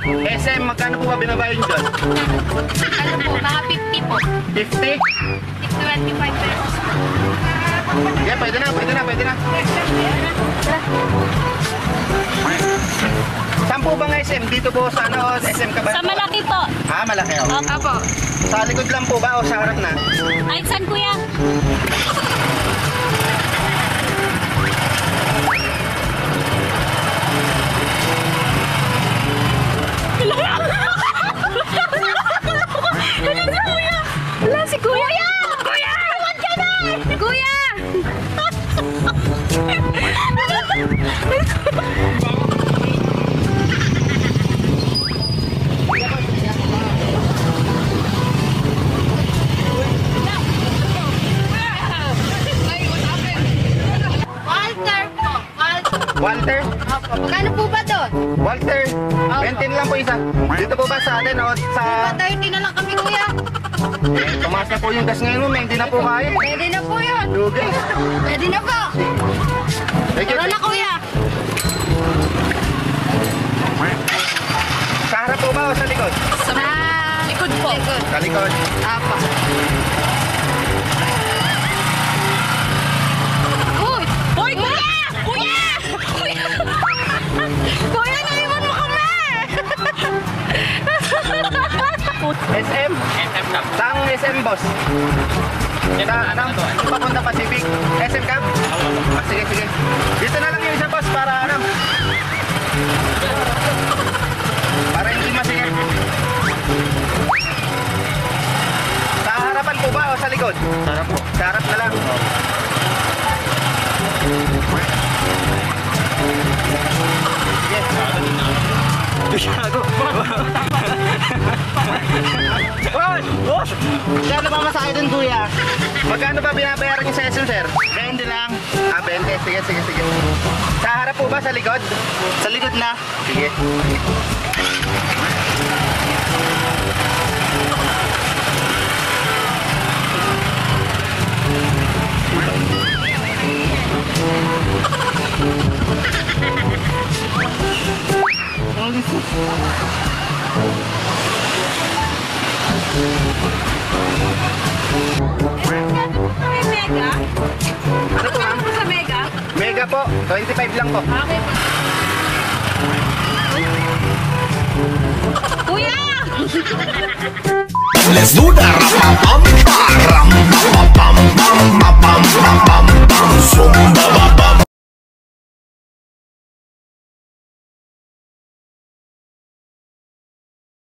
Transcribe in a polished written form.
SM, magkano po ba binabayad nyo dyan? Ano po, mga 50 po. 50? 25 pesos. Yeah, pwede na. Saan po bang SM? Dito po sa ano, SM Kabanatuan? Sa malaki po. Ah, malaki o. Opo. Sa likod lang po ba o sa harap na? Ay, saan kuya? Wala si kuya! Kuya! Tawad ka na! Kuya! Walter po. Walter? Opo. Magkano po ba doon? Walter, 20 lang po isa. Dito po ba sa atin o sa... 30 na lang kami kuya. Tumaas na po yung gas ngayon mo, hindi na po kaya. Pwede na po yun. Lugi. Pwede na po. Thank you. Tara na kuya. Sa harap po ba o sa likod? Sa likod po. Sa likod. Apa. Uy! Uy, kuya! Kuya! Kuya! Kuya, naiwan mo kami! SM? SM Cup. Saan SM boss? Sa ano? Papunta Pacific. SM Cup? Ah, sige. Dito na lang yung isa boss para ano? Para hindi masikip. Sa harapan po ba o sa likod? Sa harap po. Sa harap na lang. Yes. Gago. Boss! Kano ba masakit dun kuya? Magkano ba binabayaran niyo sa SM sir? 20 lang. Ah, 20. Sige. Sa harap po ba? Sa likod? Sa likod na. Sige. Mega? Ano po ma'am? Sa Mega? Mega po. 25 lang po. Okay. Kuya! Let's do that.